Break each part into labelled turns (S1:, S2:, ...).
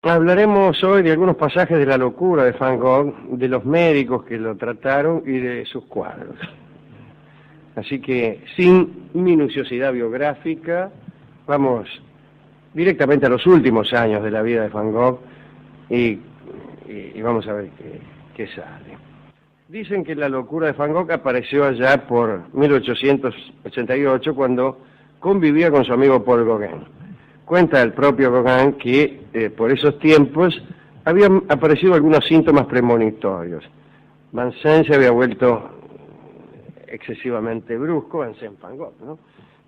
S1: Hablaremos hoy de algunos pasajes de la locura de Van Gogh, de los médicos que lo trataron y de sus cuadros. Así que, sin minuciosidad biográfica, vamos directamente a los últimos años de la vida de Van Gogh y vamos a ver qué sale. Dicen que la locura de Van Gogh apareció allá por 1888, cuando convivía con su amigo Paul Gauguin. Cuenta el propio Gauguin que por esos tiempos habían aparecido algunos síntomas premonitorios. Vincennes se había vuelto excesivamente brusco, Vincent Van Gogh, ¿no?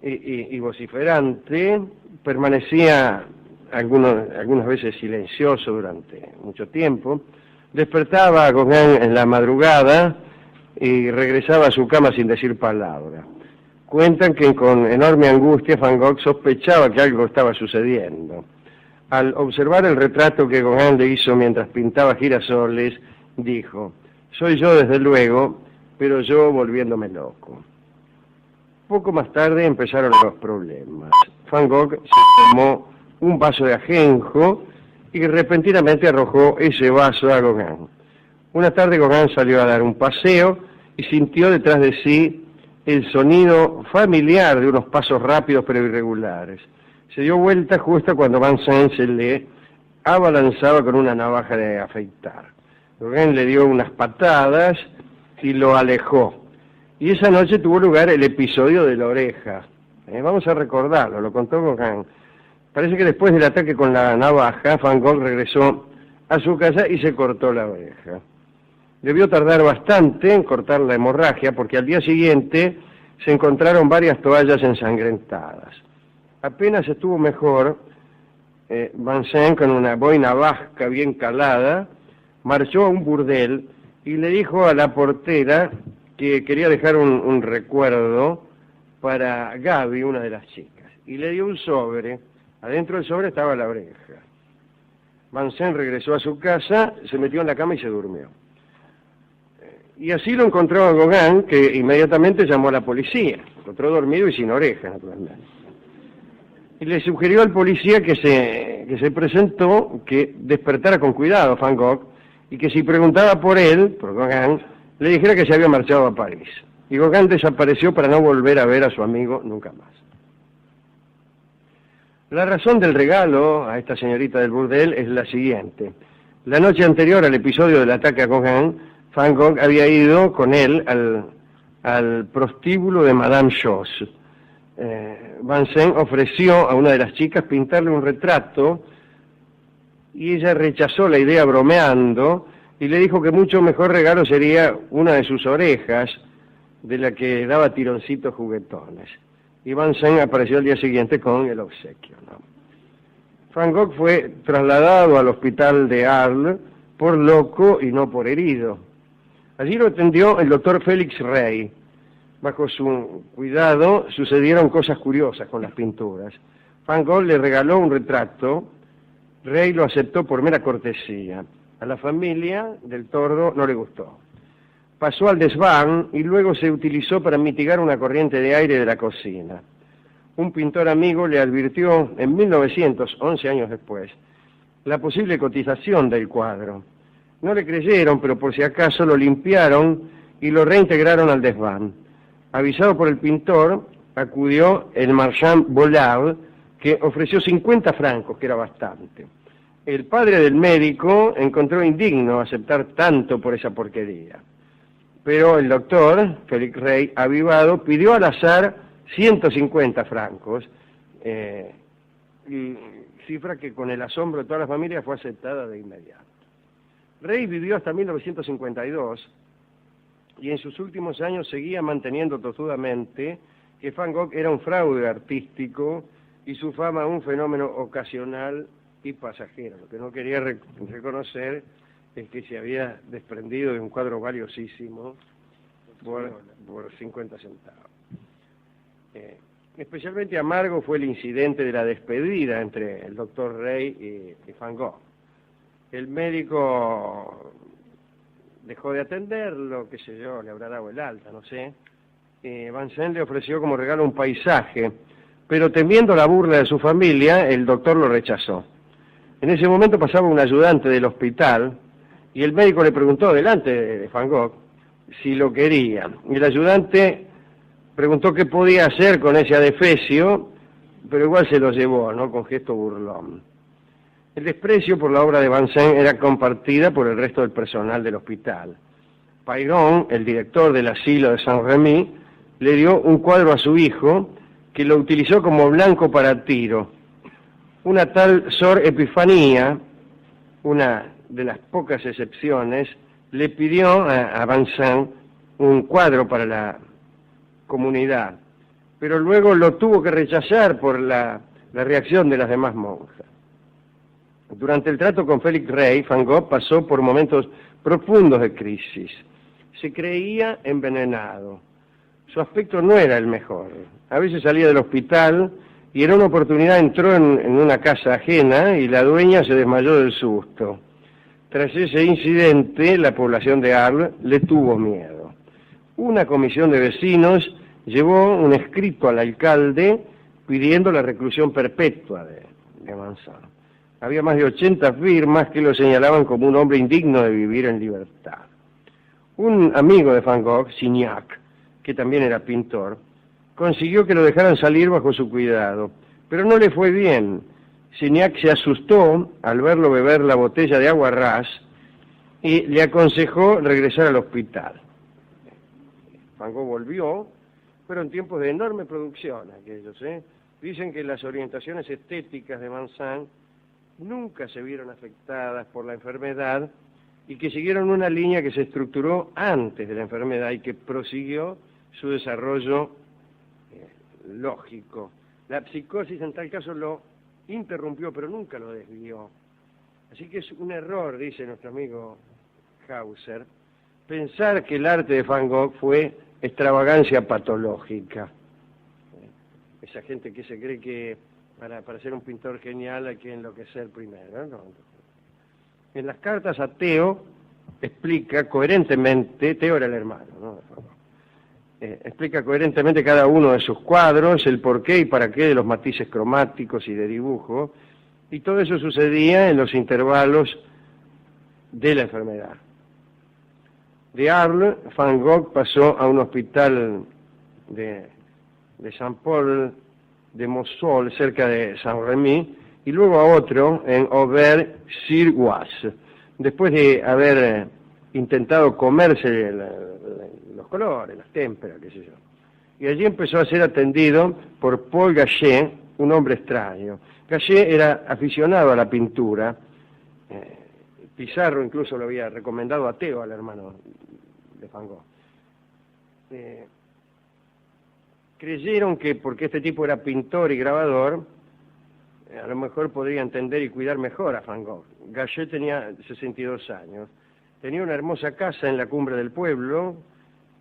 S1: Y vociferante, permanecía algunas veces silencioso durante mucho tiempo, despertaba a Gauguin en la madrugada y regresaba a su cama sin decir palabra. Cuentan que con enorme angustia Van Gogh sospechaba que algo estaba sucediendo. Al observar el retrato que Gauguin le hizo mientras pintaba girasoles, dijo: "Soy yo desde luego, pero yo volviéndome loco". Poco más tarde empezaron los problemas. Van Gogh se tomó un vaso de ajenjo y repentinamente arrojó ese vaso a Gauguin. Una tarde Gauguin salió a dar un paseo y sintió detrás de sí el sonido familiar de unos pasos rápidos pero irregulares. Se dio vuelta justo cuando Vincent se le abalanzaba con una navaja de afeitar. Gauguin le dio unas patadas y lo alejó. Y esa noche tuvo lugar el episodio de la oreja. Vamos a recordarlo, lo contó Gauguin. Parece que después del ataque con la navaja, Van Gogh regresó a su casa y se cortó la oreja. Debió tardar bastante en cortar la hemorragia, porque al día siguiente se encontraron varias toallas ensangrentadas. Apenas estuvo mejor, Vincent, con una boina vasca bien calada, marchó a un burdel y le dijo a la portera que quería dejar un recuerdo para Gaby, una de las chicas, y le dio un sobre. Adentro del sobre estaba la oreja. Vincent regresó a su casa, se metió en la cama y se durmió. Y así lo encontró a Gauguin, que inmediatamente llamó a la policía. Lo encontró dormido y sin oreja, naturalmente. Y le sugirió al policía que se presentó, que despertara con cuidado a Van Gogh, y que si preguntaba por él, por Gauguin, le dijera que se había marchado a París. Y Gauguin desapareció para no volver a ver a su amigo nunca más. La razón del regalo a esta señorita del burdel es la siguiente. La noche anterior al episodio del ataque a Gauguin, Van Gogh había ido con él al prostíbulo de Madame Schoss. Vincent ofreció a una de las chicas pintarle un retrato y ella rechazó la idea bromeando y le dijo que mucho mejor regalo sería una de sus orejas, de la que daba tironcitos juguetones. Y Vincent apareció al día siguiente con el obsequio, ¿no? Van Gogh fue trasladado al hospital de Arles por loco y no por herido. Allí lo atendió el doctor Félix Rey. Bajo su cuidado sucedieron cosas curiosas con las pinturas. Van Gogh le regaló un retrato. Rey lo aceptó por mera cortesía. A la familia del tordo no le gustó. Pasó al desván y luego se utilizó para mitigar una corriente de aire de la cocina. Un pintor amigo le advirtió en 1900, 11 años después, la posible cotización del cuadro. No le creyeron, pero por si acaso lo limpiaron y lo reintegraron al desván. Avisado por el pintor, acudió el marchand Bollard, que ofreció 50 francos, que era bastante. El padre del médico encontró indigno aceptar tanto por esa porquería. Pero el doctor, Félix Rey, avivado, pidió al azar 150 francos, cifra que con el asombro de toda la familia fue aceptada de inmediato. Rey vivió hasta 1952 y en sus últimos años seguía manteniendo tozudamente que Van Gogh era un fraude artístico y su fama un fenómeno ocasional y pasajero. Lo que no quería reconocer es que se había desprendido de un cuadro valiosísimo por 50 centavos. Especialmente amargo fue el incidente de la despedida entre el doctor Rey y Van Gogh. El médico dejó de atenderlo, qué sé yo, le habrá dado el alta, no sé. Vincent le ofreció como regalo un paisaje, pero temiendo la burla de su familia, el doctor lo rechazó. En ese momento pasaba un ayudante del hospital y el médico le preguntó delante de Van Gogh si lo quería. Y el ayudante preguntó qué podía hacer con ese adefesio, pero igual se lo llevó, ¿no?, con gesto burlón. El desprecio por la obra de Vincennes era compartida por el resto del personal del hospital. Peyron, el director del asilo de Saint-Rémy, le dio un cuadro a su hijo que lo utilizó como blanco para tiro. Una tal Sor Epifanía, una de las pocas excepciones, le pidió a Vincennes un cuadro para la comunidad, pero luego lo tuvo que rechazar por la reacción de las demás monjas. Durante el trato con Félix Rey, Van Gogh pasó por momentos profundos de crisis. Se creía envenenado. Su aspecto no era el mejor. A veces salía del hospital y en una oportunidad entró en una casa ajena y la dueña se desmayó del susto. Tras ese incidente, la población de Arles le tuvo miedo. Una comisión de vecinos llevó un escrito al alcalde pidiendo la reclusión perpetua de Vincennes. Había más de 80 firmas que lo señalaban como un hombre indigno de vivir en libertad. Un amigo de Van Gogh, Signac, que también era pintor, consiguió que lo dejaran salir bajo su cuidado, pero no le fue bien. Signac se asustó al verlo beber la botella de agua ras y le aconsejó regresar al hospital. Van Gogh volvió, pero en tiempos de enorme producción aquellos, ¿eh? Dicen que las orientaciones estéticas de Vincennes nunca se vieron afectadas por la enfermedad y que siguieron una línea que se estructuró antes de la enfermedad y que prosiguió su desarrollo lógico. La psicosis en tal caso lo interrumpió, pero nunca lo desvió. Así que es un error, dice nuestro amigo Hauser, pensar que el arte de Van Gogh fue extravagancia patológica. Esa gente que se cree que para ser un pintor genial hay que enloquecer primero, ¿no? En las cartas a Theo explica coherentemente, Theo era el hermano, ¿no?, explica coherentemente cada uno de sus cuadros, el porqué y para qué de los matices cromáticos y de dibujo, y todo eso sucedía en los intervalos de la enfermedad. De Arles, Van Gogh pasó a un hospital de Saint-Paul de Mosol, cerca de Saint-Rémy, y luego a otro en Auvers-sur-Oise. Después de haber intentado comerse los colores, las témperas, qué sé yo. Y allí empezó a ser atendido por Paul Gachet, un hombre extraño. Gachet era aficionado a la pintura. Pizarro incluso lo había recomendado a Theo, al hermano de Van Gogh. Creyeron que porque este tipo era pintor y grabador, a lo mejor podría entender y cuidar mejor a Van Gogh. Gachet tenía 62 años. Tenía una hermosa casa en la cumbre del pueblo,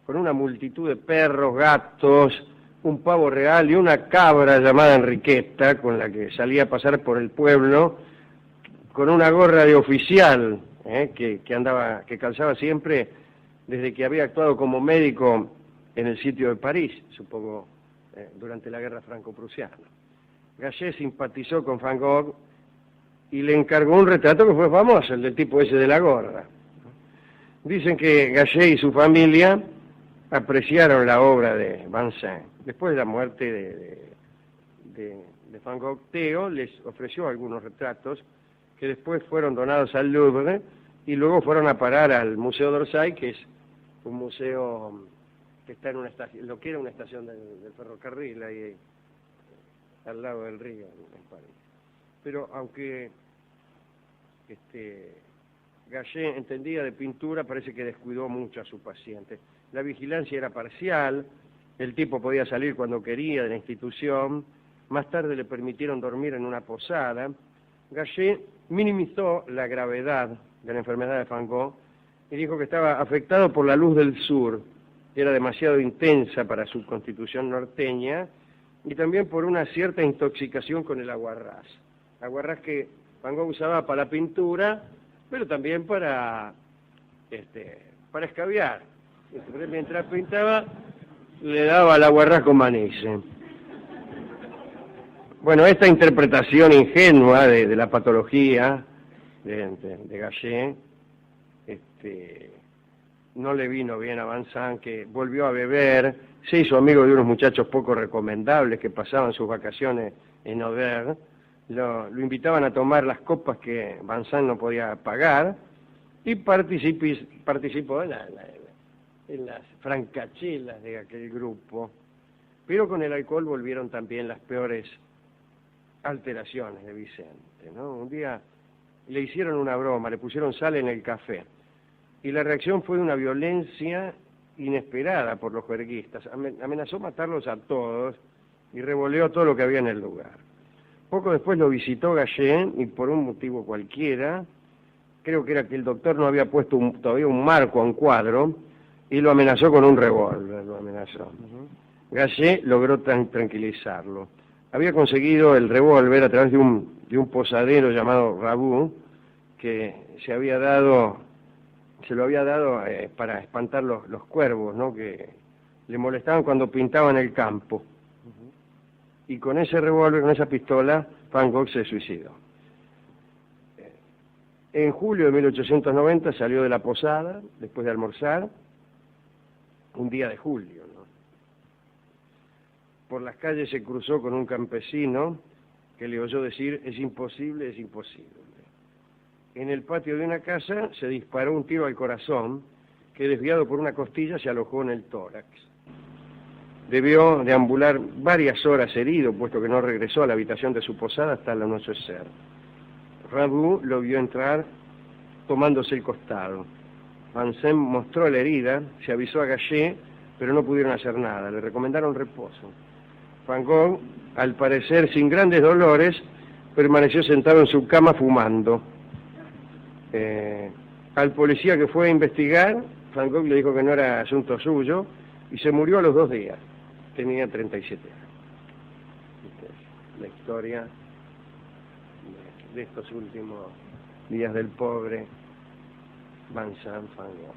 S1: con una multitud de perros, gatos, un pavo real y una cabra llamada Enriqueta, con la que salía a pasar por el pueblo, con una gorra de oficial, que calzaba siempre desde que había actuado como médico en el sitio de París, supongo, durante la guerra franco-prusiana. Gachet simpatizó con Van Gogh y le encargó un retrato que fue famoso, el del tipo ese de la gorra. Dicen que Gachet y su familia apreciaron la obra de Vincennes. Después de la muerte de Van Gogh, Theo les ofreció algunos retratos que después fueron donados al Louvre y luego fueron a parar al Museo d'Orsay, que es un museo que está en una estación, lo que era una estación del ferrocarril, ahí al lado del río, en París. Pero aunque Gachet entendía de pintura, parece que descuidó mucho a su paciente. La vigilancia era parcial, el tipo podía salir cuando quería de la institución, más tarde le permitieron dormir en una posada. Gachet minimizó la gravedad de la enfermedad de Van Gogh y dijo que estaba afectado por la luz del sur, era demasiado intensa para su constitución norteña, y también por una cierta intoxicación con el aguarrás. Aguarrás que Van Gogh usaba para la pintura, pero también para escabiar. Mientras pintaba, le daba al aguarrás con manise. Bueno, esta interpretación ingenua de la patología de Gallé no le vino bien a Vincent, que volvió a beber, se hizo amigo de unos muchachos poco recomendables que pasaban sus vacaciones en Auvergne, lo invitaban a tomar las copas que Vincent no podía pagar, y participó en las francachelas de aquel grupo, pero con el alcohol volvieron también las peores alteraciones de Vicente, ¿no? Un día le hicieron una broma, le pusieron sal en el café, y la reacción fue de una violencia inesperada por los juerguistas. Amenazó matarlos a todos y revoleó todo lo que había en el lugar. Poco después lo visitó Gallé y por un motivo cualquiera, creo que era que el doctor no había puesto todavía un marco a un cuadro, y lo amenazó con un revólver, lo amenazó. Gallé logró tranquilizarlo. Había conseguido el revólver a través de un posadero llamado Rabu, que se lo había dado para espantar los cuervos, ¿no?, que le molestaban cuando pintaban el campo. Y con ese revólver, con esa pistola, Van Gogh se suicidó. En julio de 1890 salió de la posada, después de almorzar, un día de julio, ¿no? Por las calles se cruzó con un campesino que le oyó decir: es imposible, es imposible. En el patio de una casa se disparó un tiro al corazón que, desviado por una costilla, se alojó en el tórax. Debió deambular varias horas herido, puesto que no regresó a la habitación de su posada hasta el anochecer. Rabu lo vio entrar tomándose el costado. Vincent mostró la herida, se avisó a Gallé, pero no pudieron hacer nada, le recomendaron reposo. Van Gogh, al parecer sin grandes dolores, permaneció sentado en su cama fumando. Al policía que fue a investigar, Van Gogh le dijo que no era asunto suyo, y se murió a los 2 días. Tenía 37 años. Esta es la historia de estos últimos días del pobre Vincent Van Gogh,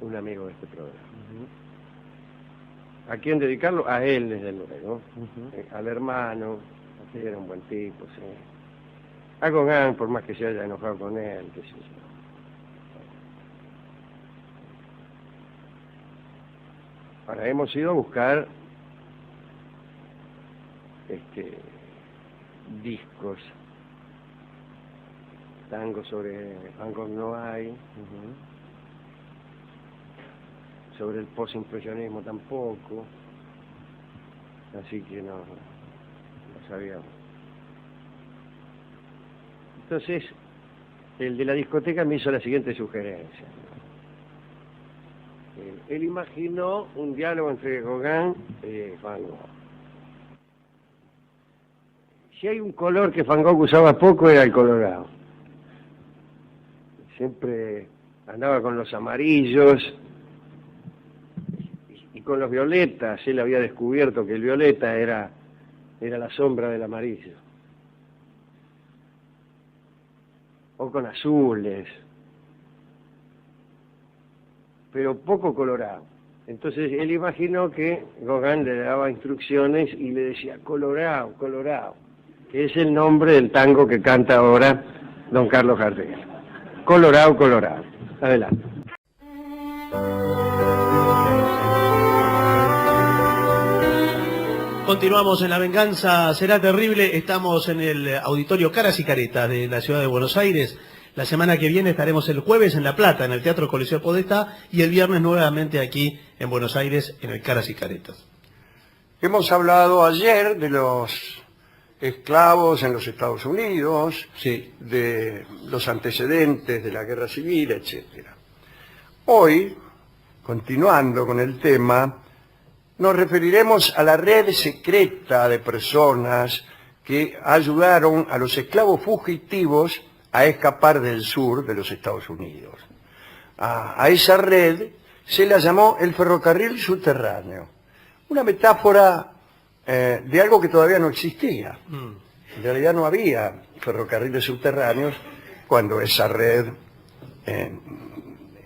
S1: un amigo de este programa. ¿A quién dedicarlo? A él, desde luego. Al hermano, que era un buen tipo, sí. A Gauguin, por más que se haya enojado con él, qué sé yo. Ahora, hemos ido a buscar discos, tango sobre Van Gogh no hay, sobre el postimpresionismo tampoco, así que no sabíamos. Entonces, el de la discoteca me hizo la siguiente sugerencia. Él imaginó un diálogo entre Gauguin y Van Gogh. Si hay un color que Van Gogh usaba poco, era el colorado. Siempre andaba con los amarillos y con los violetas. Él había descubierto que el violeta era la sombra del amarillo. O con azules, pero poco colorado. Entonces él imaginó que Gauguin le daba instrucciones y le decía: colorado, colorado, que es el nombre del tango que canta ahora don Carlos Gardel. Colorado, colorado. Adelante.
S2: Continuamos en La Venganza Será Terrible. Estamos en el Auditorio Caras y Caretas de la Ciudad de Buenos Aires. La semana que viene estaremos el jueves en La Plata, en el Teatro Coliseo Podestá, y el viernes nuevamente aquí en Buenos Aires, en el Caras y Caretas.
S3: Hemos hablado ayer de los esclavos en los Estados Unidos,
S2: Sí.
S3: de los antecedentes de la guerra civil, etc. Hoy, continuando con el tema, nos referiremos a la red secreta de personas que ayudaron a los esclavos fugitivos a escapar del sur de los Estados Unidos. A esa red se la llamó el ferrocarril subterráneo, una metáfora de algo que todavía no existía. En realidad no había ferrocarriles subterráneos cuando esa red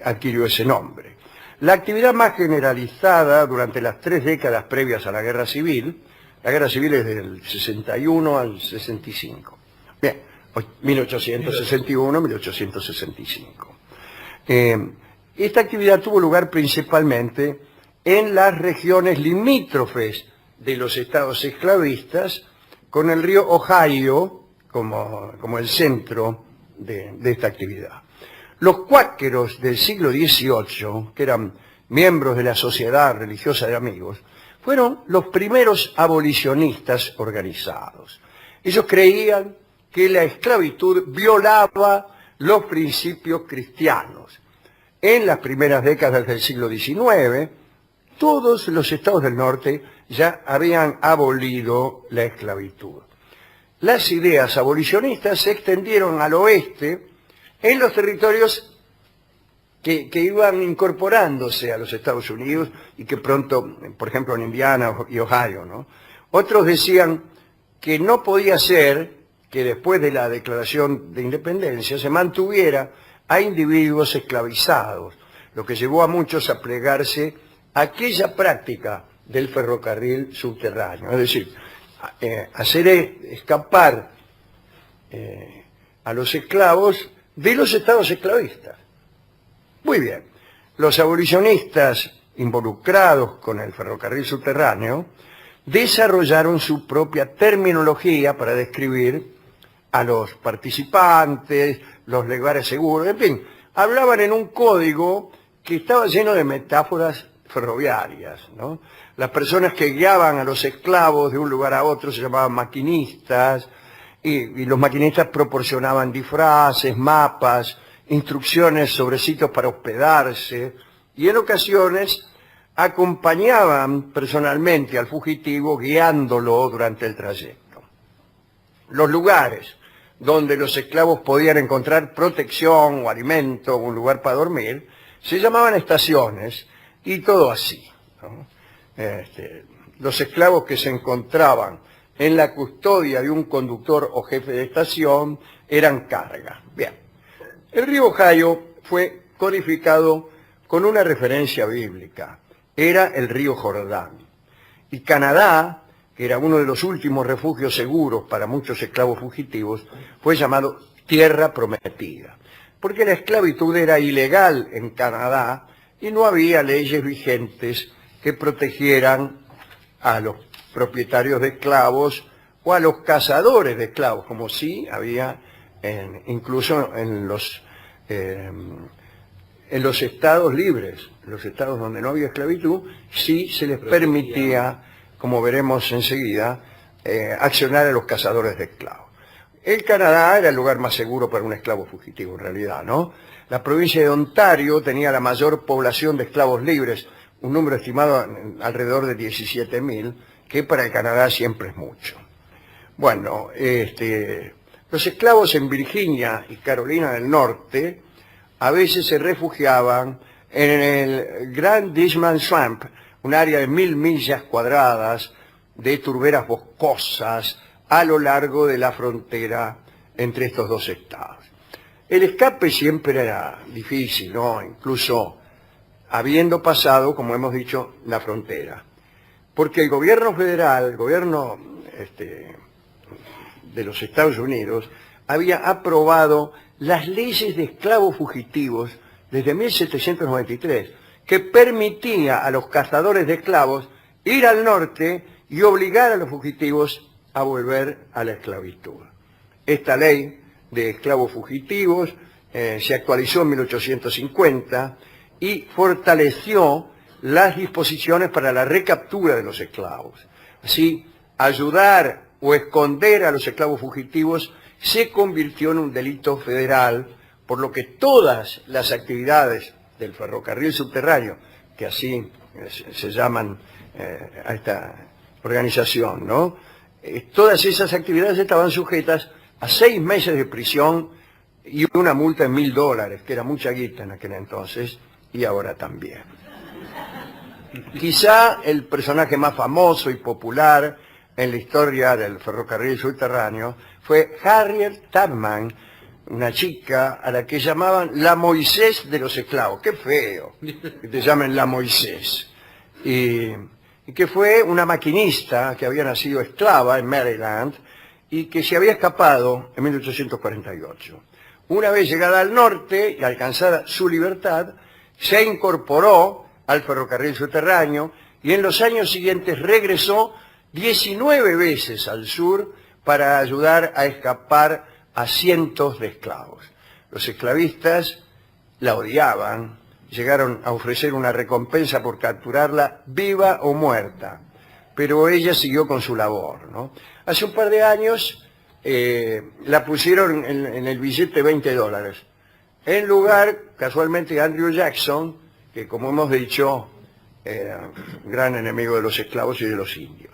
S3: adquirió ese nombre. La actividad más generalizada durante las 3 décadas previas a la Guerra Civil La guerra civil es del 61 al 65. Bien, 1861-1865. Esta actividad tuvo lugar principalmente en las regiones limítrofes de los estados esclavistas, con el río Ohio como el centro de esta actividad. Los cuáqueros del siglo XVIII, que eran miembros de la Sociedad Religiosa de Amigos, fueron los primeros abolicionistas organizados. Ellos creían que la esclavitud violaba los principios cristianos. En las primeras décadas del siglo XIX, todos los estados del norte ya habían abolido la esclavitud. Las ideas abolicionistas se extendieron al oeste en los territorios que iban incorporándose a los Estados Unidos y que pronto, por ejemplo en Indiana y Ohio, ¿no? Otros decían que no podía ser que después de la Declaración de Independencia se mantuviera a individuos esclavizados, lo que llevó a muchos a plegarse a aquella práctica del ferrocarril subterráneo, es decir, hacer escapar a los esclavos de los estados esclavistas. Muy bien, los abolicionistas involucrados con el ferrocarril subterráneo desarrollaron su propia terminología para describir a los participantes, los lugares seguros, en fin, hablaban en un código que estaba lleno de metáforas ferroviarias, ¿no? Las personas que guiaban a los esclavos de un lugar a otro se llamaban maquinistas, y los maquinistas proporcionaban disfraces, mapas, instrucciones sobre sitios para hospedarse, y en ocasiones acompañaban personalmente al fugitivo guiándolo durante el trayecto. Los lugares donde los esclavos podían encontrar protección o alimento, un lugar para dormir, se llamaban estaciones, y todo así, ¿no? Los esclavos que se encontraban en la custodia de un conductor o jefe de estación eran carga. Bien, el río Ohio fue codificado con una referencia bíblica, era el río Jordán. Y Canadá, que era uno de los últimos refugios seguros para muchos esclavos fugitivos, fue llamado Tierra Prometida, porque la esclavitud era ilegal en Canadá y no había leyes vigentes que protegieran a los propietarios de esclavos o a los cazadores de esclavos, como sí había incluso en los estados libres, los estados donde no había esclavitud, sí se les permitía, como veremos enseguida, accionar a los cazadores de esclavos. El Canadá era el lugar más seguro para un esclavo fugitivo, en realidad, ¿no? La provincia de Ontario tenía la mayor población de esclavos libres, un número estimado alrededor de 17.000, que para el Canadá siempre es mucho. Bueno, los esclavos en Virginia y Carolina del Norte a veces se refugiaban en el Grand Dishman Swamp, un área de 1000 millas cuadradas de turberas boscosas a lo largo de la frontera entre estos dos estados. El escape siempre era difícil, ¿no? Incluso habiendo pasado, como hemos dicho, la frontera. Porque el gobierno federal, el gobierno de los Estados Unidos, había aprobado las leyes de esclavos fugitivos desde 1793, que permitía a los cazadores de esclavos ir al norte y obligar a los fugitivos a volver a la esclavitud. Esta ley de esclavos fugitivos se actualizó en 1850 y fortaleció las disposiciones para la recaptura de los esclavos. Así, ayudar o esconder a los esclavos fugitivos se convirtió en un delito federal, por lo que todas las actividades del ferrocarril subterráneo, que así se llaman a esta organización, ¿no? Todas esas actividades estaban sujetas a 6 meses de prisión y una multa de $1000, que era mucha guita en aquel entonces, y ahora también. Quizá el personaje más famoso y popular en la historia del ferrocarril subterráneo fue Harriet Tubman, una chica a la que llamaban la Moisés de los esclavos. ¡Qué feo que te llamen la Moisés! Y y que fue una maquinista que había nacido esclava en Maryland y que se había escapado en 1848. Una vez llegada al norte y alcanzada su libertad, se incorporó al ferrocarril subterráneo y en los años siguientes regresó 19 veces al sur para ayudar a escapar a cientos de esclavos. Los esclavistas la odiaban, llegaron a ofrecer una recompensa por capturarla viva o muerta, pero ella siguió con su labor, ¿no? Hace un par de años la pusieron en el billete $20, en lugar, casualmente, de Andrew Jackson, que como hemos dicho, era un gran enemigo de los esclavos y de los indios.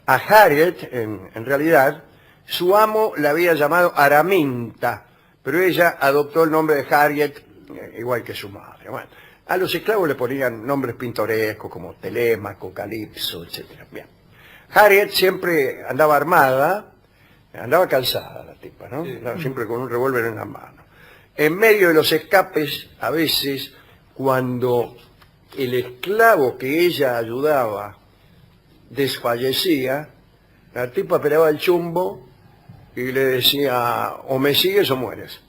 S3: A Harriet, en realidad, su amo la había llamado Araminta, pero ella adoptó el nombre de Harriet, igual que su madre. Bueno, a los esclavos le ponían nombres pintorescos como Telémaco, Calipso, etc. Bien. Harriet siempre andaba armada, andaba calzada la tipa, ¿no? Andaba siempre con un revólver en la mano. En medio de los escapes, a veces, cuando el esclavo que ella ayudaba desfallecía, la tipa pelaba el chumbo y le decía, o me sigues o mueres.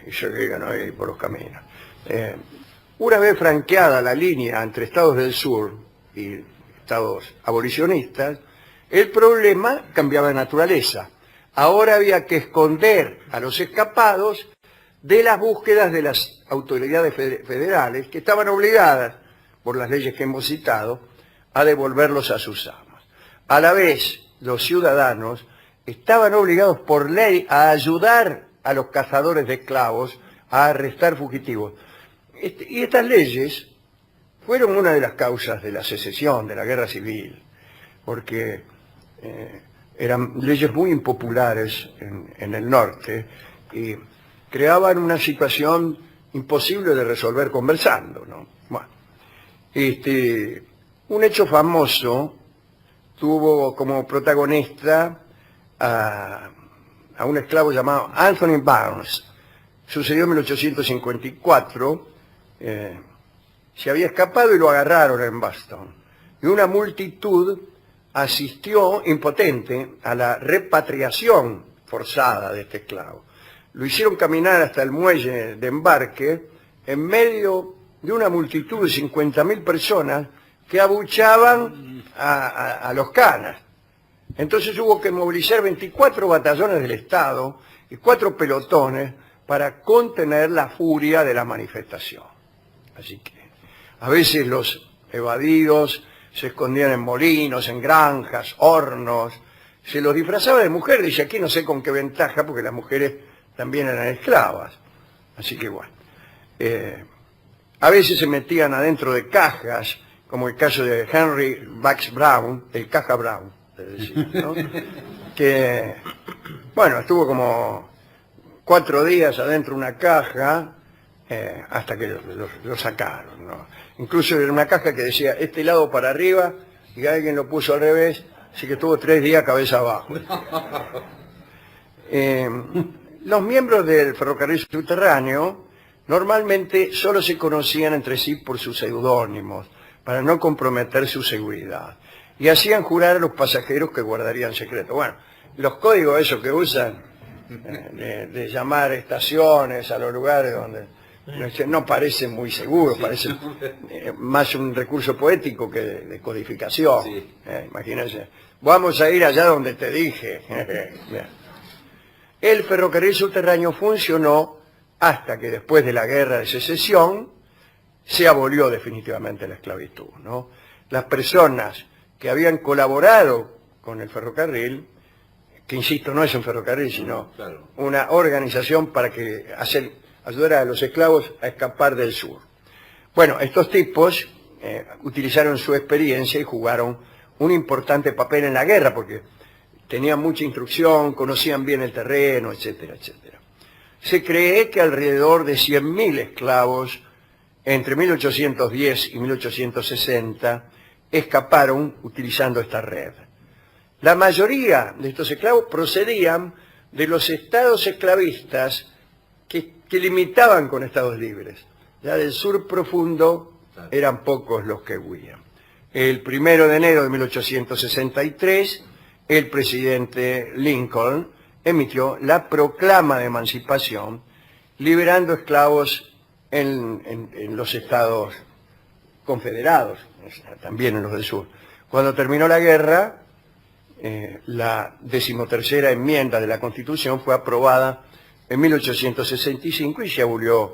S3: Y se llegan ahí por los caminos. Una vez franqueada la línea entre estados del sur y estados abolicionistas, el problema cambiaba de naturaleza. Ahora había que esconder a los escapados de las búsquedas de las autoridades federales, que estaban obligadas, por las leyes que hemos citado, a devolverlos a sus amos. A la vez, los ciudadanos estaban obligados por ley a ayudar a los cazadores de esclavos a arrestar fugitivos. Y estas leyes fueron una de las causas de la secesión, de la guerra civil, porque eran leyes muy impopulares en el norte y creaban una situación imposible de resolver conversando, ¿no? Bueno, un hecho famoso tuvo como protagonista a un esclavo llamado Anthony Barnes. Sucedió en 1854, se había escapado y lo agarraron en Boston. Y una multitud asistió impotente a la repatriación forzada de este esclavo. Lo hicieron caminar hasta el muelle de embarque en medio de una multitud de 50.000 personas que abuchaban a los canas. Entonces hubo que movilizar 24 batallones del Estado y 4 pelotones para contener la furia de la manifestación. Así que a veces los evadidos se escondían en molinos, en granjas, hornos, se los disfrazaba de mujer, dice aquí no sé con qué ventaja, porque las mujeres también eran esclavas. Así que bueno, a veces se metían adentro de cajas, como el caso de Henry Bax Brown, el caja Brown, ¿no? Que, bueno, estuvo como 4 días adentro de una caja hasta que lo sacaron, ¿no? Incluso era una caja que decía este lado para arriba y alguien lo puso al revés, así que estuvo 3 días cabeza abajo. Los miembros del ferrocarril subterráneo normalmente solo se conocían entre sí por sus seudónimos, para no comprometer su seguridad. Y hacían jurar a los pasajeros que guardarían secreto. Bueno, los códigos esos que usan de llamar estaciones a los lugares donde no parecen muy seguros, parecen más un recurso poético que de codificación. Sí. Imagínense, vamos a ir allá donde te dije. El ferrocarril subterráneo funcionó hasta que después de la guerra de secesión se abolió definitivamente la esclavitud, ¿no? Las personas que habían colaborado con el ferrocarril, que insisto, no es un ferrocarril, sino una organización para que ayudar a los esclavos a escapar del sur. Bueno, estos tipos utilizaron su experiencia y jugaron un importante papel en la guerra, porque tenían mucha instrucción, conocían bien el terreno, etcétera, etcétera. Se cree que alrededor de 100.000 esclavos entre 1810 y 1860 escaparon utilizando esta red. La mayoría de estos esclavos procedían de los estados esclavistas que limitaban con estados libres. Ya del sur profundo eran pocos los que huían. El 1 de enero de 1863, el presidente Lincoln emitió la proclama de emancipación, liberando esclavos en los estados confederados, también en los del sur. Cuando terminó la guerra, la 13ª enmienda de la Constitución fue aprobada en 1865 y se abolió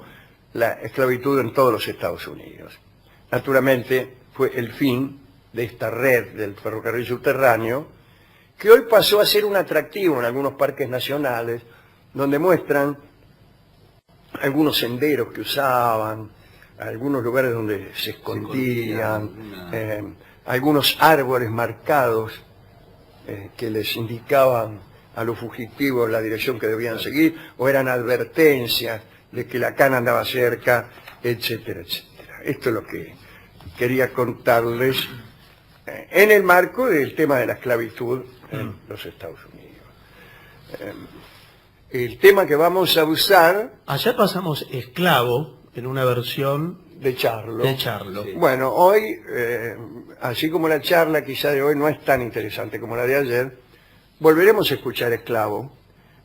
S3: la esclavitud en todos los Estados Unidos. Naturalmente, fue el fin de esta red del ferrocarril subterráneo, que hoy pasó a ser un atractivo en algunos parques nacionales, donde muestran algunos senderos que usaban, algunos lugares donde se escondían, algunos árboles marcados que les indicaban a los fugitivos la dirección que debían seguir, o eran advertencias de que la cana andaba cerca, etcétera, etcétera. Esto es lo que quería contarles en el marco del tema de la esclavitud en los Estados Unidos. El tema que vamos a usar...
S2: Ayer pasamos esclavo en una versión
S3: de Charlo.
S2: Sí.
S3: Bueno, hoy, así como la charla quizá de hoy no es tan interesante como la de ayer, volveremos a escuchar Esclavo,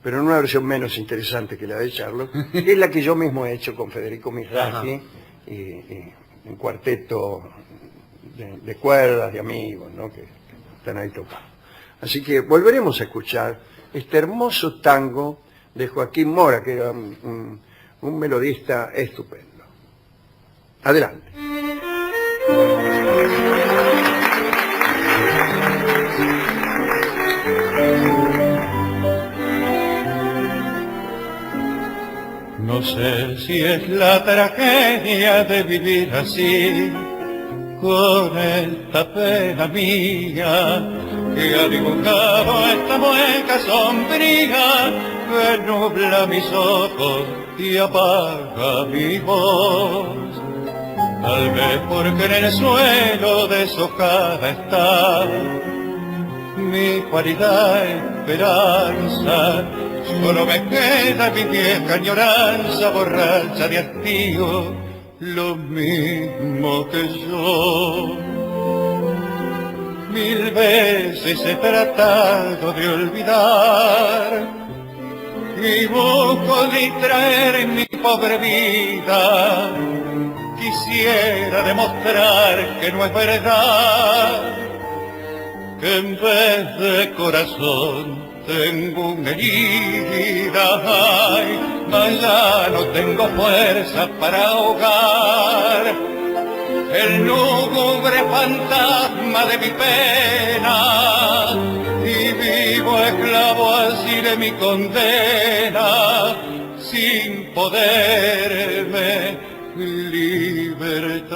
S3: pero en una versión menos interesante que la de Charlo, que es la que yo mismo he hecho con Federico Mizrahi y un cuarteto de cuerdas, de amigos, ¿no? que están ahí tocando. Así que volveremos a escuchar este hermoso tango de Joaquín Mora, que era un melodista estupendo. Adelante.
S4: No sé si es la tragedia de vivir así, con esta pena mía, que ha dibujado esta mueca sombría, que nubla mis ojos y apaga mi voz. Tal vez porque en el suelo deshojada está mi cualidad esperanza, solo me queda mi vieja añoranza borracha de hastío, lo mismo que yo. 1000 veces he tratado de olvidar y busco distraer en mi pobre vida. Quisiera demostrar que no es verdad, que en vez de corazón tengo una herida, ay, mas ya no tengo fuerza para ahogar el lúgubre fantasma de mi pena, y vivo esclavo así de mi condena, sin poderme libertad.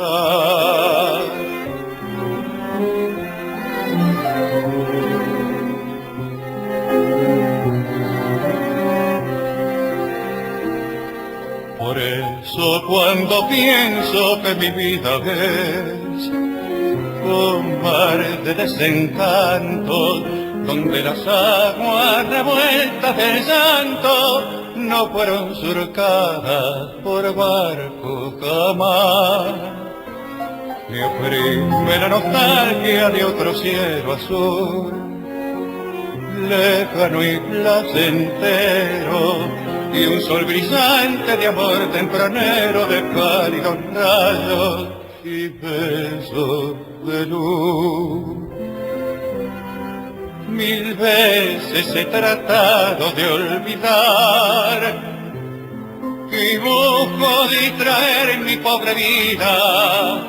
S4: Por eso cuando pienso que mi vida es un mar de desencanto, donde las aguas revueltas del llanto no fueron surcadas por barco jamás, me oprime la nostalgia de otro cielo azul, lejano y placentero, y un sol brillante de amor tempranero, de cálidos rayos y besos de luz. 1000 veces he tratado de olvidar y busco distraer en mi pobre vida.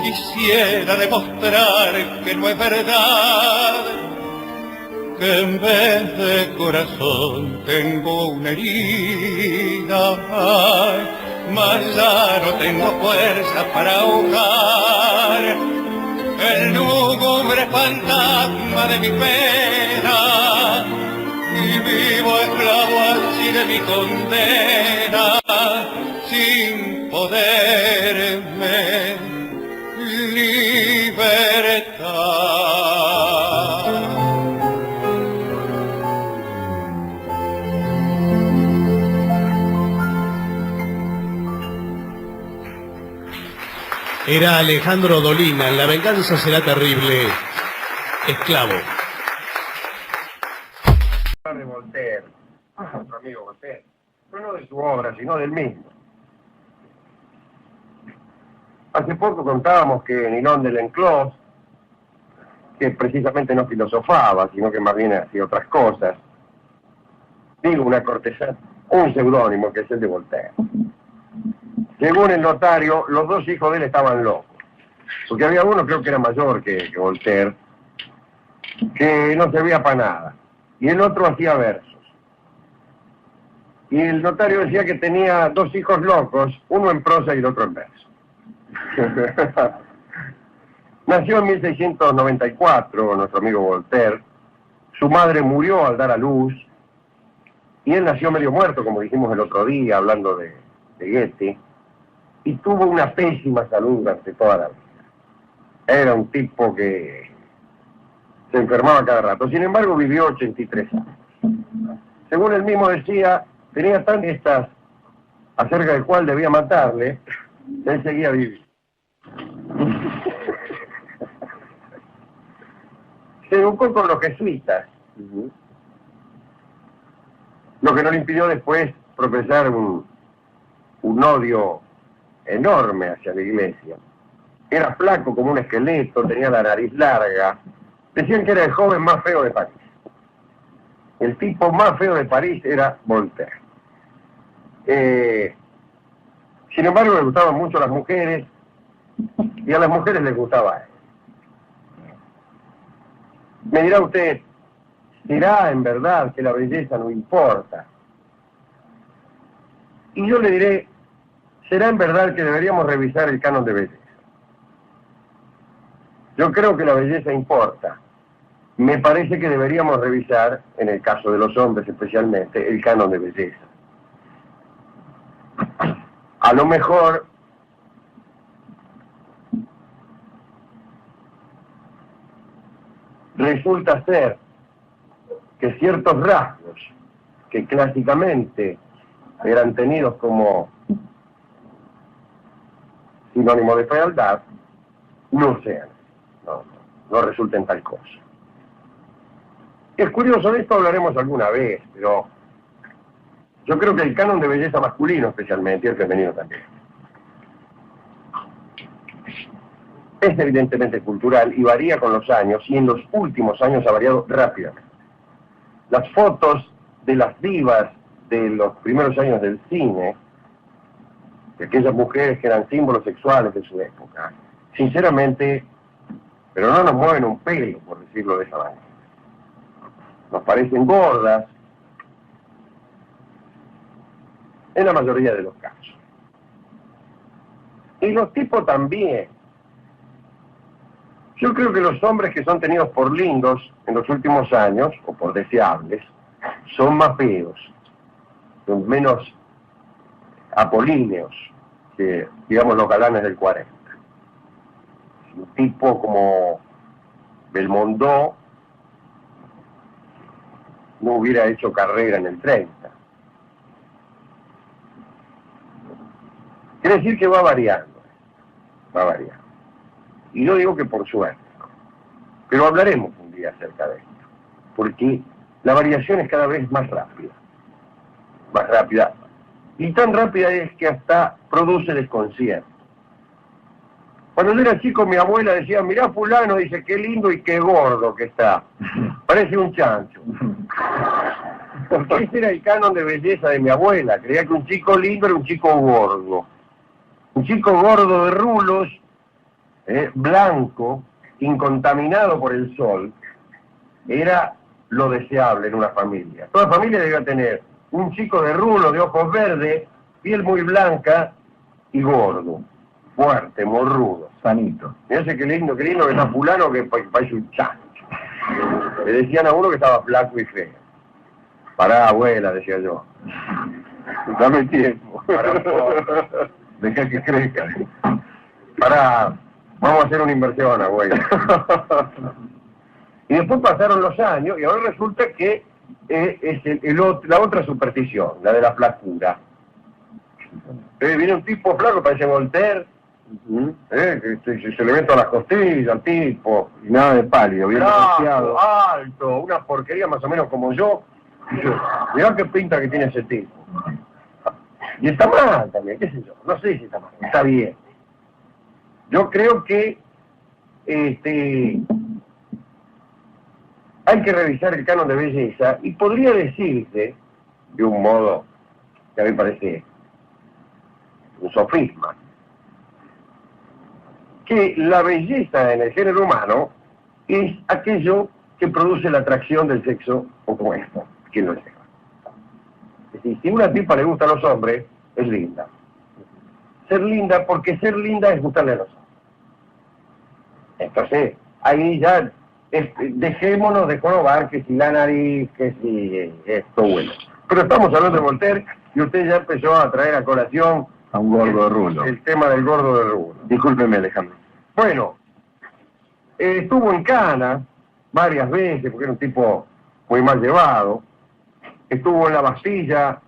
S4: Quisiera demostrar que no es verdad, que en vez de corazón tengo una herida, ay, mas ya no tengo fuerza para ahogar el lúgubre fantasma de mi pena, y vivo esclavo así de mi condena, sin poderme libertar.
S2: Era Alejandro Dolina, en La venganza será terrible, esclavo.
S1: De Voltaire, nuestro amigo Voltaire, pero no de su obra, sino del mismo. Hace poco contábamos que Ninon de Lenclos, que precisamente no filosofaba, sino que más bien hacía otras cosas, digo una cortesana, un seudónimo que es el de Voltaire. Según el notario, los dos hijos de él estaban locos, porque había uno, creo que era mayor que Voltaire, que no servía para nada, y el otro hacía versos. Y el notario decía que tenía dos hijos locos, uno en prosa y el otro en verso. Nació en 1694 nuestro amigo Voltaire, su madre murió al dar a luz, y él nació medio muerto, como dijimos el otro día, hablando de Goethe, y tuvo una pésima salud durante toda la vida. Era un tipo que se enfermaba cada rato, sin embargo vivió 83 años. Según él mismo decía, tenía tan estas acerca del cual debía matarle, él seguía viviendo. Se educó con los jesuitas, lo que no le impidió después profesar un odio enorme hacia la iglesia. Era flaco como un esqueleto, tenía la nariz larga. Decían que era el joven más feo de París. El tipo más feo de París era Voltaire. Sin embargo, le gustaban mucho las mujeres, y a las mujeres les gustaba a él. Me dirá usted, ¿será en verdad que la belleza no importa? Y yo le diré, ¿será en verdad que deberíamos revisar el canon de belleza? Yo creo que la belleza importa. Me parece que deberíamos revisar, en el caso de los hombres especialmente, el canon de belleza. A lo mejor resulta ser que ciertos rasgos que clásicamente eran tenidos como sinónimo de fealdad, no sean, no resulten tal cosa. Es curioso, de esto hablaremos alguna vez, pero yo creo que el canon de belleza masculino especialmente, y el femenino también, es evidentemente cultural y varía con los años, y en los últimos años ha variado rápidamente. Las fotos de las divas de los primeros años del cine, de aquellas mujeres que eran símbolos sexuales de su época, sinceramente, pero no nos mueven un pelo, por decirlo de esa manera. Nos parecen gordas, en la mayoría de los casos. Y los tipos también. Yo creo que los hombres que son tenidos por lindos en los últimos años, o por deseables, son más feos, son menos apolíneos que, digamos, los galanes del 40. Un tipo como Belmondo no hubiera hecho carrera en el 30. Quiere decir que va variando, va variando. Y no digo que por suerte, pero hablaremos un día acerca de esto, porque la variación es cada vez más rápida, y tan rápida es que hasta produce desconcierto. Cuando yo era chico, mi abuela decía, mirá fulano, dice, qué lindo y qué gordo que está, parece un chancho. Porque ese era el canon de belleza de mi abuela, creía que un chico lindo era un chico gordo. Un chico gordo de rulos, blanco, incontaminado por el sol, era lo deseable en una familia. Toda familia debía tener un chico de rulo, de ojos verdes, piel muy blanca y gordo, fuerte, morrudo, sanito. Mirá qué lindo que está fulano, que parece un chancho. Le decían a uno que estaba flaco y feo. Pará, abuela, decía yo. Dame tiempo. Deja que crezca. Vamos a hacer una inversión, abuela. Y después pasaron los años y ahora resulta que es la otra superstición, la de la flacura. Viene un tipo flaco, parece Voltaire,
S3: Que se le ve todas las costillas al tipo.
S1: Y nada de pálido, bien
S3: Blanco,
S1: bronceado.
S3: alto, una porquería más o menos como yo. Mirá qué pinta que tiene ese tipo. Y está mal también, qué sé yo, no sé si está mal, está bien. Yo creo que hay que revisar el canon de belleza y podría decirse, de un modo que a mí me parece un sofisma, que la belleza en el género humano es aquello que produce la atracción del sexo opuesto, que no es sexo. Es decir, si a una tipa le gusta a los hombres, es linda. Ser linda, porque ser linda es gustarle a los hombres. Entonces, ahí ya dejémonos de jorobar que si la nariz, que si esto bueno. Pero estamos hablando de Voltaire y usted ya empezó a traer a colación
S1: A un gordo de rulo.
S3: el tema del gordo de rulo.
S1: Discúlpeme, Alejandro.
S3: Bueno, estuvo en Cana varias veces porque era un tipo muy mal llevado. Estuvo en la Bastilla,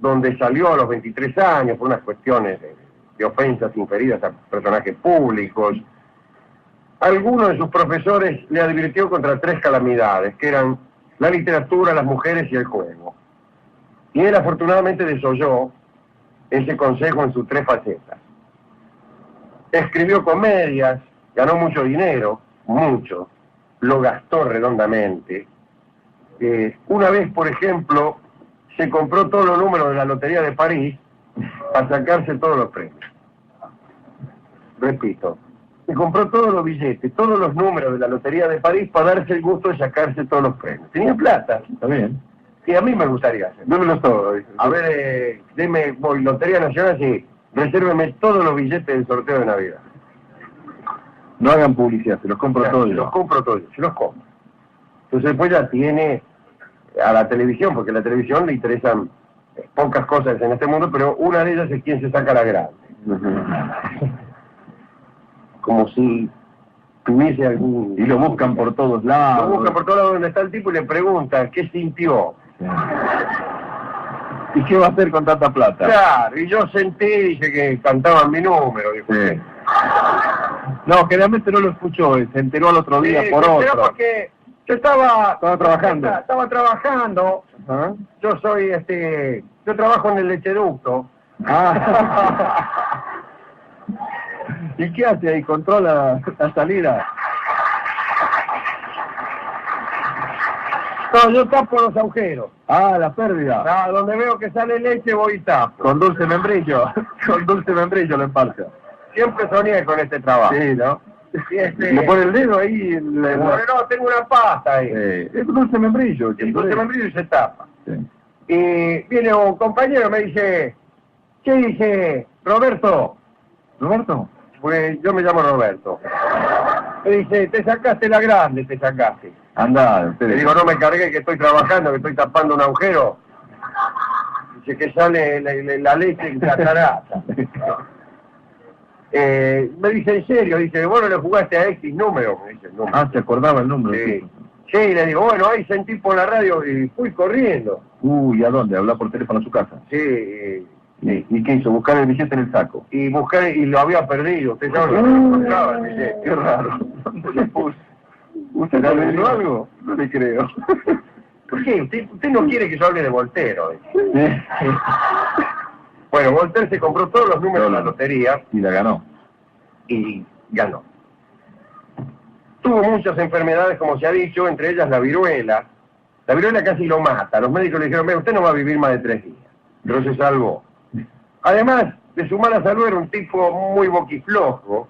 S3: donde salió a los 23 años por unas cuestiones de ofensas inferidas a personajes públicos. Alguno de sus profesores le advirtió contra 3 calamidades, que eran la literatura, las mujeres y el juego. Y él afortunadamente desoyó ese consejo en sus 3 facetas. Escribió comedias, ganó mucho dinero, mucho, lo gastó redondamente. Una vez, por ejemplo, se compró todos los números de la Lotería de París para sacarse todos los premios. Repito, se compró todos los billetes, todos los números de la Lotería de París para darse el gusto de sacarse todos los premios. Tenía plata.
S1: Está bien.
S3: Y a mí me gustaría hacer.
S1: Démelos todos.
S3: A ver, deme, Lotería Nacional, sí, resérveme todos los billetes del sorteo de Navidad.
S1: No hagan publicidad, se los compro todos
S3: Se
S1: yo.
S3: los compro todos, se los compro. Entonces después ya tiene a la televisión, porque a la televisión le interesan pocas cosas en este mundo, pero una de ellas es quién se saca la grande. Como si tuviese algún...
S1: Y lo buscan por todos lados.
S3: Lo buscan por todos lados donde está el tipo y le preguntan qué sintió.
S1: Sí. ¿Y qué va a hacer con tanta plata?
S3: Claro, y yo sentí, dije que cantaban mi número. Dijo.
S1: Sí. No, generalmente no lo escuchó, se enteró al otro día
S3: Sí,
S1: por
S3: pero
S1: otro.
S3: porque yo estaba
S1: trabajando.
S3: Estaba trabajando.
S1: ¿Ah?
S3: Yo soy, yo trabajo en el lecheducto.
S1: Ah. ¿Y qué hace ahí? ¿Controla la salida?
S3: No, yo tapo los agujeros.
S1: Ah, la pérdida.
S3: Ah, donde veo que sale leche voy y tapo.
S1: Con dulce membrillo. Con dulce membrillo lo emparcha.
S3: Siempre soñé con este trabajo.
S1: Sí, ¿no?
S3: Y
S1: Le pone el dedo ahí en la...
S3: Bueno, no, tengo una pasta ahí.
S1: Es dulce membrillo.
S3: El dulce membrillo y se tapa.
S1: Sí.
S3: Y viene un compañero y me dice, ¿qué dice? Roberto.
S1: ¿Roberto?
S3: Pues yo me llamo Roberto. Me dice, te sacaste la grande, te sacaste.
S1: Anda, usted.
S3: Le digo, no me cargué que estoy trabajando, que estoy tapando un agujero. Dice que sale la leche en catarata. Me dice, ¿en serio? Dice, bueno, le jugaste a X número. Me dice el número.
S1: Ah, se acordaba el número.
S3: Sí. Sí, le digo, bueno, ahí sentí por la radio y fui corriendo.
S1: Uy, ¿a dónde? ¿Hablar por teléfono a su casa?
S3: Sí,
S1: ¿Y qué hizo? ¿Buscar el billete en el saco?
S3: y busqué y lo había perdido. Usted sabe, no encontraba el billete.
S1: Qué raro. ¿Dónde lo puso? ¿Usted le averiguó algo? No le creo.
S3: ¿Por qué? Usted no quiere que yo hable de Voltaire hoy. Bueno, Voltaire se compró todos los números de la lotería
S1: Y la ganó.
S3: y ganó. Tuvo muchas enfermedades, como se ha dicho, entre ellas la viruela. La viruela casi lo mata. Los médicos le dijeron, mira, usted no va a vivir más de 3 días. Pero se salvó. Además de su mala salud, era un tipo muy boquiflojo.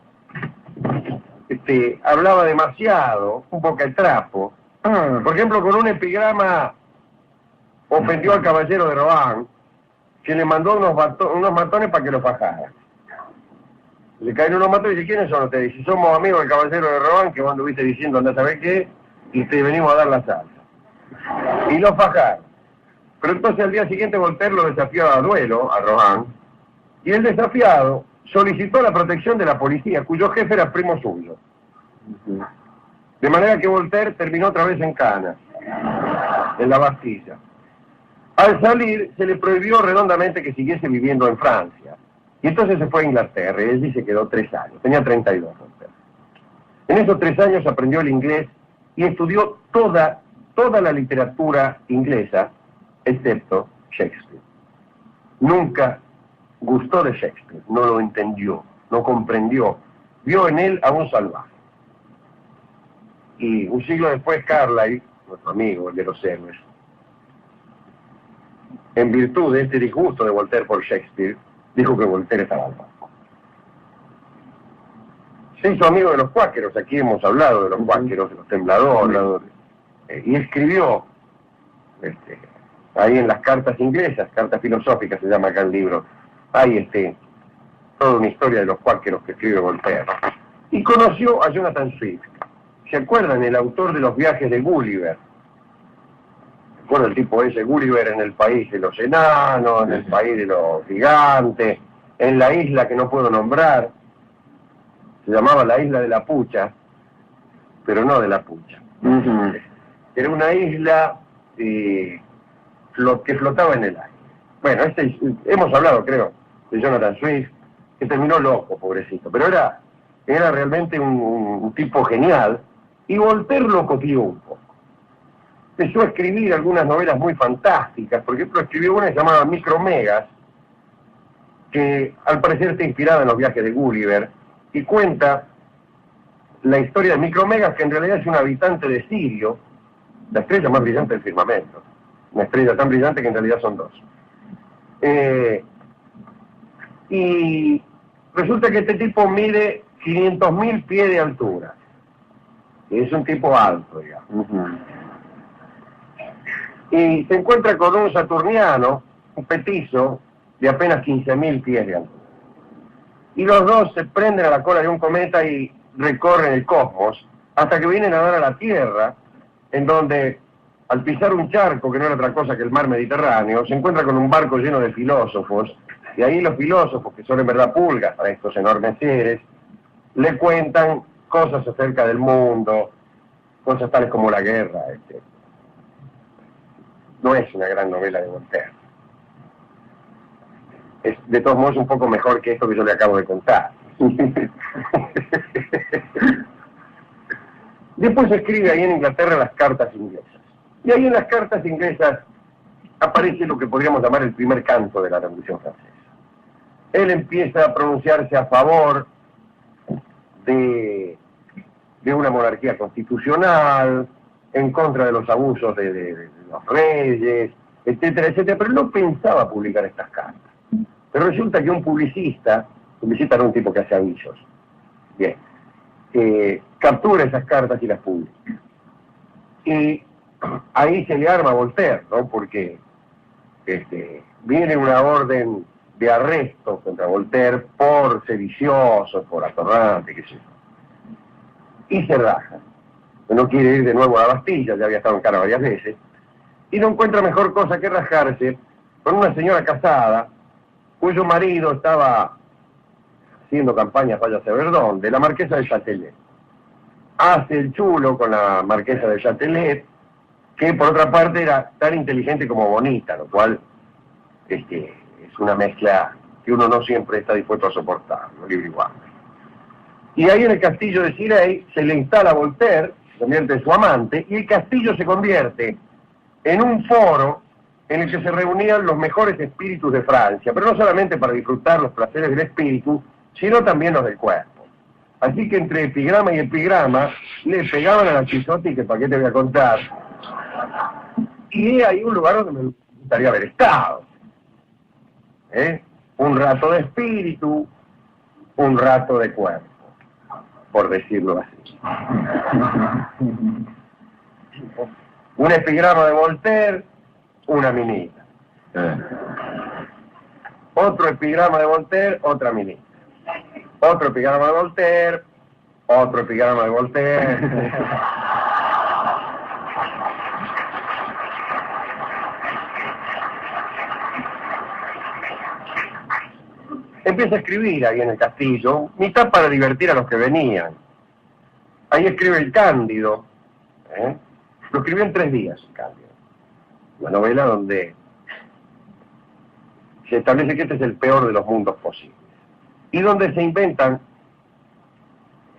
S3: Hablaba demasiado, un poco el trapo. Por ejemplo, con un epigrama ofendió al caballero de Rohan, que le mandó unos matones para que lo fajara. Le caen unos matones y dice, ¿quiénes son ustedes? Si somos amigos del caballero de Rohan, que vos anduviste diciendo, anda a saber qué, y te venimos a dar la salsa. Y lo fajaron. Pero entonces al día siguiente Voltaire lo desafió a duelo, a Rohan, y el desafiado solicitó la protección de la policía, cuyo jefe era primo suyo. De manera que Voltaire terminó otra vez en Cana, en la Bastilla. Al salir se le prohibió redondamente que siguiese viviendo en Francia.
S1: Y entonces se fue a Inglaterra y allí se quedó 3 años, tenía 32. En esos 3 años aprendió el inglés y estudió toda la literatura inglesa, excepto Shakespeare. Nunca gustó de Shakespeare, no lo entendió, no comprendió, vio en él a un salvaje. Y un siglo después Carlyle, nuestro amigo, el de los héroes, en virtud de este disgusto de Voltaire por Shakespeare, dijo que Voltaire estaba loco. Se hizo amigo de los cuáqueros, aquí hemos hablado de los cuáqueros, de los tembladores, y escribió ahí en las cartas inglesas, cartas filosóficas se llama acá el libro, hay toda una historia de los cuáqueros que escribe Voltaire. Y conoció a Jonathan Swift. ¿Se acuerdan? El autor de los viajes de Gulliver. ¿Se acuerdan el tipo ese? Gulliver en el país de los enanos, en el país de los gigantes, en la isla que no puedo nombrar. Se llamaba la isla de la Pucha, pero no de la Pucha. Era una isla que flotaba en el aire. Bueno, hemos hablado, creo, de Jonathan Swift, que terminó loco, pobrecito, pero era realmente un tipo genial, y Voltaire lo copió un poco. Empezó a escribir algunas novelas muy fantásticas, por ejemplo, escribió una llamada Micromegas, que al parecer está inspirada en los viajes de Gulliver, y cuenta la historia de Micromegas, que en realidad es un habitante de Sirio, la estrella más brillante del firmamento, una estrella tan brillante que en realidad son 2. Y resulta que este tipo mide 500.000 pies de altura, y es un tipo alto, digamos. Y se encuentra con un saturniano, un petizo, de apenas 15.000 pies de altura. Y los dos se prenden a la cola de un cometa y recorren el cosmos, hasta que vienen a dar a la Tierra, en donde, al pisar un charco, que no era otra cosa que el mar Mediterráneo, se encuentra con un barco lleno de filósofos, y ahí los filósofos, que son en verdad pulgas para estos enormes seres, le cuentan cosas acerca del mundo, cosas tales como la guerra, etc. No es una gran novela de Voltaire. Es de todos modos un poco mejor que esto que yo le acabo de contar. Después escribe ahí en Inglaterra las cartas inglesas. Y ahí en las cartas inglesas aparece lo que podríamos llamar el primer canto de la Revolución Francesa. Él empieza a pronunciarse a favor de una monarquía constitucional, en contra de los abusos de los reyes, etcétera, etcétera, pero no pensaba publicar estas cartas. Pero resulta que un publicista era un tipo que hace avisos, bien, captura esas cartas y las publica. Y ahí se le arma a Voltaire, ¿no? Porque viene una orden de arresto contra Voltaire por sedicioso, por atorrante, qué sé yo. Y se raja. No quiere ir de nuevo a la Bastilla, ya había estado en cana varias veces, y no encuentra mejor cosa que rajarse con una señora casada, cuyo marido estaba haciendo campaña para Verdón, de la marquesa de Châtelet. Hace el chulo con la marquesa de Châtelet, que por otra parte era tan inteligente como bonita, lo cual es una mezcla que uno no siempre está dispuesto a soportar, ¿no? Libre igual. Y ahí en el castillo de Cirey se le instala a Voltaire, se convierte en su amante, y el castillo se convierte en un foro en el que se reunían los mejores espíritus de Francia, pero no solamente para disfrutar los placeres del espíritu, sino también los del cuerpo. Así que entre epigrama y epigrama le pegaban a la Chisotti, que para qué te voy a contar. Y hay un lugar donde me gustaría haber estado. Un rato de espíritu, un rato de cuerpo, por decirlo así. Un epigrama de Voltaire, una minita. Otro epigrama de Voltaire, otra minita. Otro epigrama de Voltaire, otro epigrama de Voltaire. Empieza a escribir ahí en el castillo, mitad para divertir a los que venían. Ahí escribe El Cándido, lo escribió en 3 días, El Cándido. Una novela donde se establece que este es el peor de los mundos posibles.
S3: y donde se inventan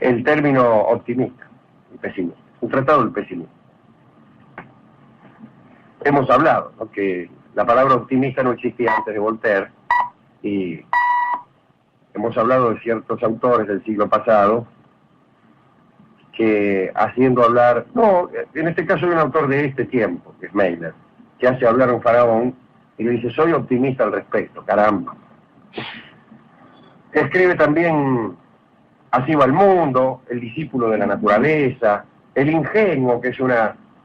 S3: el término optimista y pesimista, un tratado del pesimismo. Hemos hablado, ¿no?, que la palabra optimista no existía antes de Voltaire, y hemos hablado de ciertos autores del siglo pasado que haciendo hablar, no, en este caso hay un autor de este tiempo, que es Meyler, que hace hablar a un faraón y le dice: soy optimista al respecto, caramba. Escribe también Así va el mundo, El discípulo de la naturaleza, El ingenuo, que es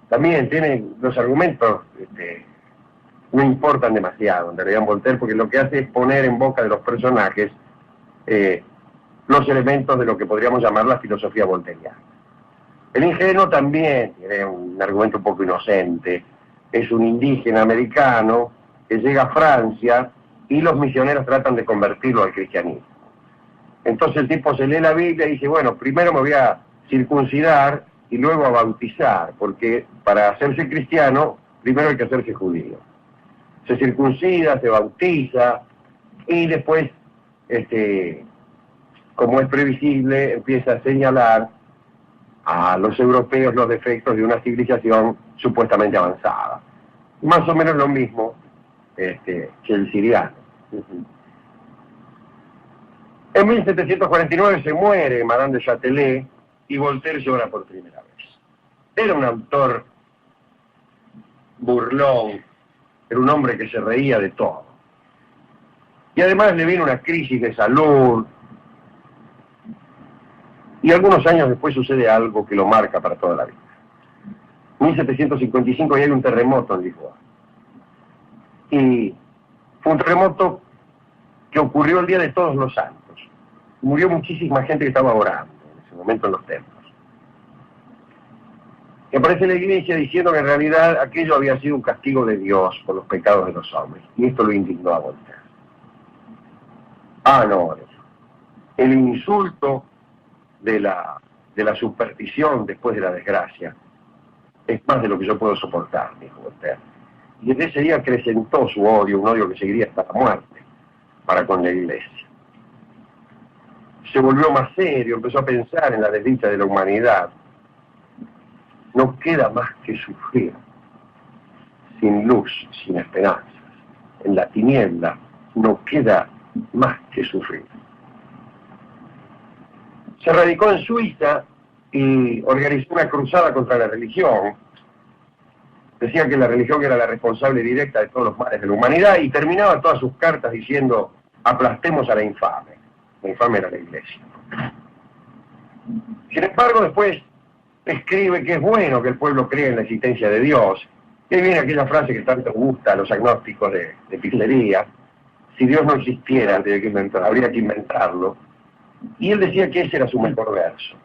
S3: también tiene los argumentos, no importan demasiado en realidad en Voltaire, porque lo que hace es poner en boca de los personajes los elementos de lo que podríamos llamar la filosofía voltairiana. El ingenuo también tiene un argumento un poco inocente. Es un indígena americano que llega a Francia y los misioneros tratan de convertirlo al cristianismo. Entonces el tipo se lee la Biblia y dice: bueno, primero me voy a circuncidar y luego a bautizar, porque para hacerse cristiano primero hay que hacerse judío. Se circuncida, se bautiza y después, como es previsible, empieza a señalar a los europeos los defectos de una civilización supuestamente avanzada. Más o menos lo mismo que el siriano. En 1749 se muere Madame de Châtelet y Voltaire llora por primera vez. Era un autor burlón, era un hombre que se reía de todo. Y además le vino una crisis de salud, y algunos años después sucede algo que lo marca para toda la vida. 1755 y hay un terremoto en Lisboa. Y fue un terremoto que ocurrió el día de Todos los Santos. Murió muchísima gente que estaba orando en ese momento en los templos. Y aparece la iglesia diciendo que en realidad aquello había sido un castigo de Dios por los pecados de los hombres. Y esto lo indignó a Voltaire. Ah, no, el insulto de la superstición después de la desgracia es más de lo que yo puedo soportar, dijo Voltaire. Y desde ese día acrecentó su odio, un odio que seguiría hasta la muerte para con la iglesia. Se volvió más serio, empezó a pensar en la desdicha de la humanidad. No queda más que sufrir, sin luz, sin esperanzas. En la tiniebla no queda más que sufrir. Se radicó en Suiza y organizó una cruzada contra la religión. Decía que la religión era la responsable directa de todos los males de la humanidad y terminaba todas sus cartas diciendo: aplastemos a la infame. La infame era la iglesia. Sin embargo, después escribe que es bueno que el pueblo crea en la existencia de Dios. Y ahí viene aquella frase que tanto gusta a los agnósticos de pizzería: si Dios no existiera, habría que inventarlo. Y él decía que ese era su mejor verso.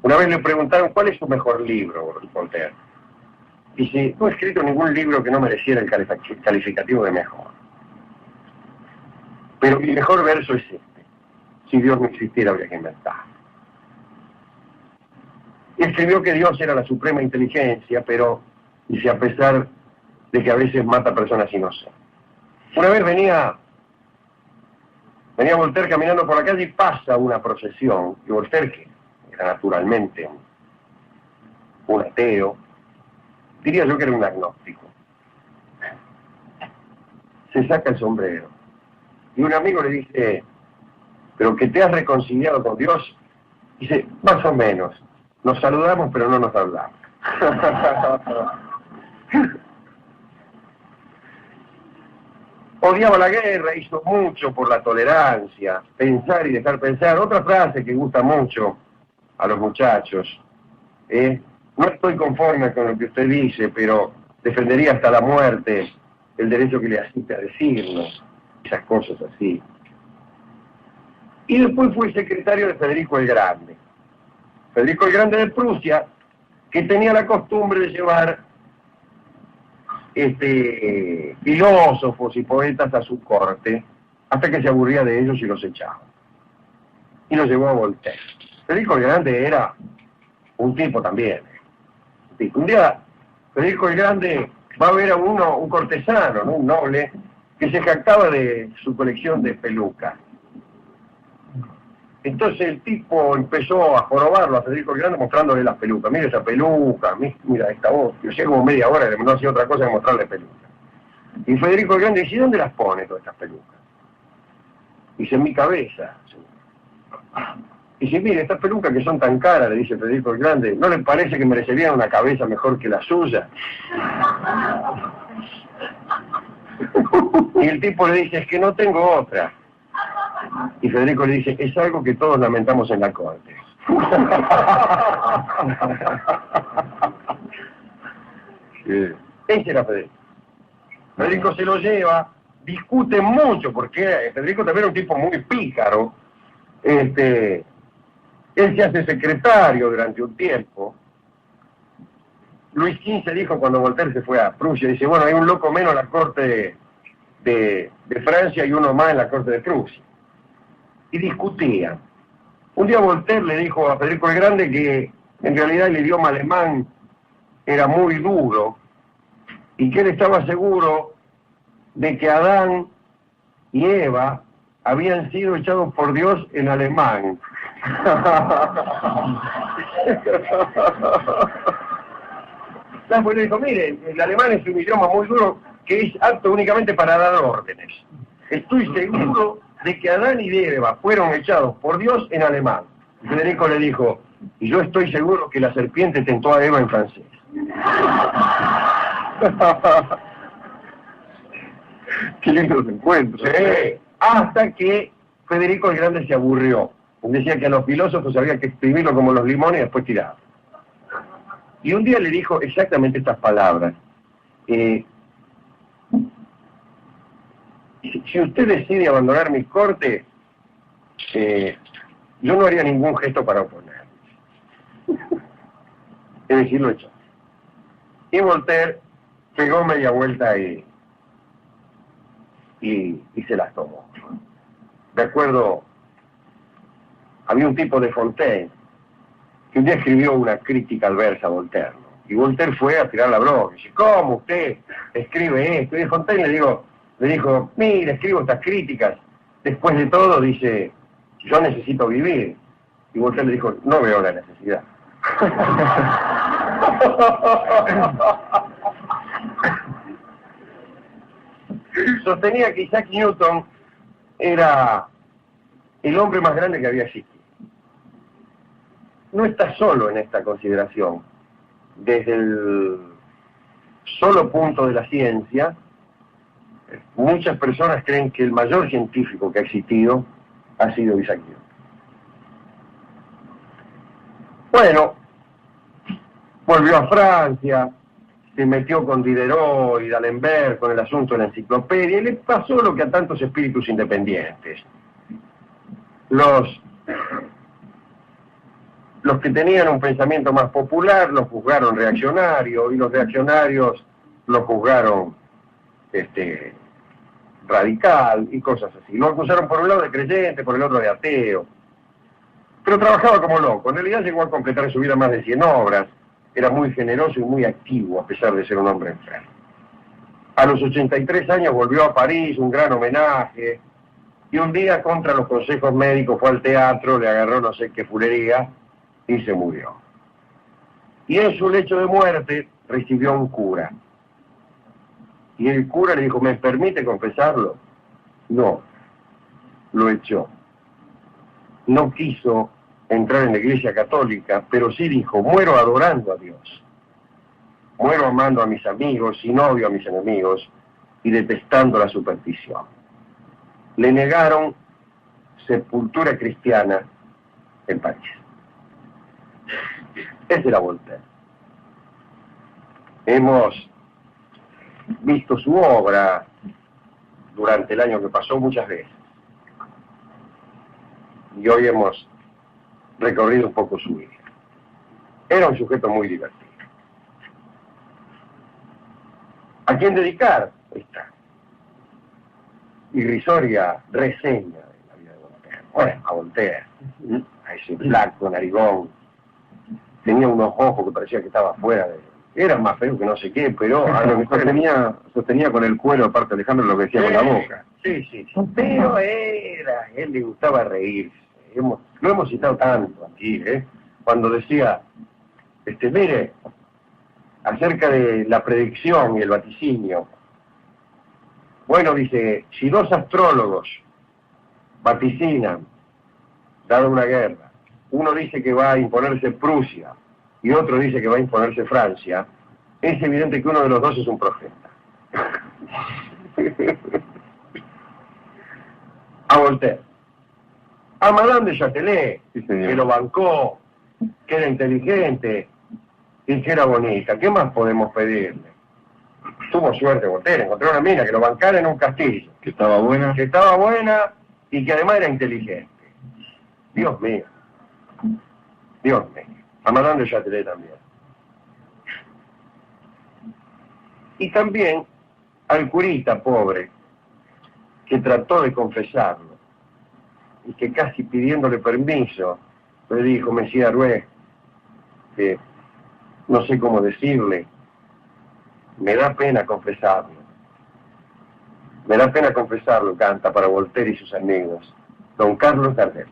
S3: Una vez le preguntaron: ¿cuál es su mejor libro, Voltaire? Dice: no he escrito ningún libro que no mereciera el calificativo de mejor. Pero mi mejor verso es este: si Dios no existiera, habría que inventarlo. Y escribió que Dios era la suprema inteligencia, pero, dice, a pesar de que a veces mata personas inocentes. Una vez venía Voltaire caminando por la calle y pasa una procesión, y Voltaire, que era naturalmente un ateo, diría yo que era un agnóstico, se saca el sombrero, y un amigo le dice: ¿pero que te has reconciliado con Dios? Dice: más o menos, nos saludamos pero no nos hablamos. Odiaba la guerra, hizo mucho por la tolerancia, pensar y dejar pensar. Otra frase que gusta mucho a los muchachos: no estoy conforme con lo que usted dice, pero defendería hasta la muerte el derecho que le asiste a decirnos. Esas cosas así. Y después fue secretario de Federico el Grande. Federico el Grande de Prusia, que tenía la costumbre de llevar filósofos y poetas a su corte, hasta que se aburría de ellos y los echaba. Y los llevó a Voltaire. Federico el Grande era un tipo también. Un día Federico el Grande va a ver a un cortesano, ¿no?, un noble, que se jactaba de su colección de pelucas. Entonces el tipo empezó a jorobarlo a Federico el Grande mostrándole las pelucas. Mira esa peluca, mira esta voz. Yo llego como media hora y no hacía otra cosa que mostrarle pelucas. Y Federico el Grande dice, ¿y dónde las pone todas estas pelucas? Dice, en mi cabeza. Dice, mire, estas pelucas que son tan caras, le dice Federico el Grande, ¿no le parece que merecerían una cabeza mejor que la suya? Y el tipo le dice, es que no tengo otra. Y Federico le dice, es algo que todos lamentamos en la corte. Sí. Ese era Federico. Federico se lo lleva, discute mucho, porque Federico también era un tipo muy pícaro. Él se hace secretario durante un tiempo. Luis XV dijo cuando Voltaire se fue a Prusia, dice, bueno, hay un loco menos en la corte de Francia y uno más en la corte de Prusia. Y discutían. Un día Voltaire le dijo a Federico el Grande que en realidad el idioma alemán era muy duro y que él estaba seguro de que Adán y Eva habían sido echados por Dios en alemán. Pues le dijo, mire, el alemán es un idioma muy duro que es apto únicamente para dar órdenes. Estoy seguro de que Adán y Eva fueron echados por Dios en alemán. Y Federico le dijo, y yo estoy seguro que la serpiente tentó a Eva en francés.
S1: Qué lindos encuentros.
S3: Sí, hasta que Federico el Grande se aburrió. Decía que a los filósofos había que exprimirlo como los limones y después tirarlo. Y un día le dijo exactamente estas palabras. Si usted decide abandonar mi corte, yo no haría ningún gesto para oponer. Es decir, lo echó. Y Voltaire pegó media vuelta y se las tomó. De acuerdo, había un tipo de Fontaine que un día escribió una crítica adversa a Voltaire, ¿no? Y Voltaire fue a tirar la bronca. Dice, ¿cómo usted escribe esto? Y Fontaine le dijo, mira, escribo estas críticas. Después de todo, dice, yo necesito vivir. Y Voltaire le dijo, no veo la necesidad. Sostenía que Isaac Newton era el hombre más grande que había existido. No está solo en esta consideración. Desde el solo punto de la ciencia, muchas personas creen que el mayor científico que ha existido ha sido Isaac Newton. Bueno, volvió a Francia, se metió con Diderot y D'Alembert con el asunto de la enciclopedia, y le pasó lo que a tantos espíritus independientes. Los que tenían un pensamiento más popular los juzgaron reaccionario, y los reaccionarios los juzgaron radical y cosas así. Lo acusaron por un lado de creyente, por el otro de ateo. Pero trabajaba como loco. En realidad llegó a completar en su vida más de 100 obras. Era muy generoso y muy activo, a pesar de ser un hombre enfermo. A los 83 años volvió a París, un gran homenaje, y un día, contra los consejos médicos, fue al teatro, le agarró no sé qué fulería, y se murió. Y en su lecho de muerte recibió un cura. Y el cura le dijo, ¿me permite confesarlo? No, lo echó. No quiso entrar en la iglesia católica, pero sí dijo, muero adorando a Dios. Muero amando a mis amigos, sin odio a mis enemigos, y detestando la superstición. Le negaron sepultura cristiana en París. Ese era Voltaire. Hemos visto su obra durante el año que pasó muchas veces. Y hoy hemos recorrido un poco su vida. Era un sujeto muy divertido. ¿A quién dedicar esta irrisoria reseña de la vida de Voltaire? Bueno, a Voltaire, a ese flaco narigón. Tenía unos ojos que parecía que estaba fuera de... Era más feo que no sé qué, pero a lo mejor sostenía con el cuero, aparte Alejandro, lo que decía con la boca. Sí. Pero él le gustaba reírse.
S1: lo hemos citado tanto aquí, cuando decía, mire, acerca de la predicción y el vaticinio. Bueno, dice, si dos astrólogos vaticinan, dada una guerra, uno dice que va a imponerse Prusia y otro dice que va a imponerse Francia, es evidente que uno de los dos es un profeta. A Voltaire. A Madame de Châtelet, que lo bancó, que era inteligente y que era bonita. ¿Qué más podemos pedirle? Tuvo suerte Voltaire, encontró una mina que lo bancara en un castillo.
S5: Que estaba buena.
S1: Que estaba buena y que además era inteligente. Dios mío. Dios mío. A Madame de Châtelet también. Y también al curita pobre, que trató de confesarlo, y que casi pidiéndole permiso, le dijo, Mesía Arouet, que no sé cómo decirle, me da pena confesarlo. Me da pena confesarlo, canta para Voltaire y sus amigos, don Carlos Gardel.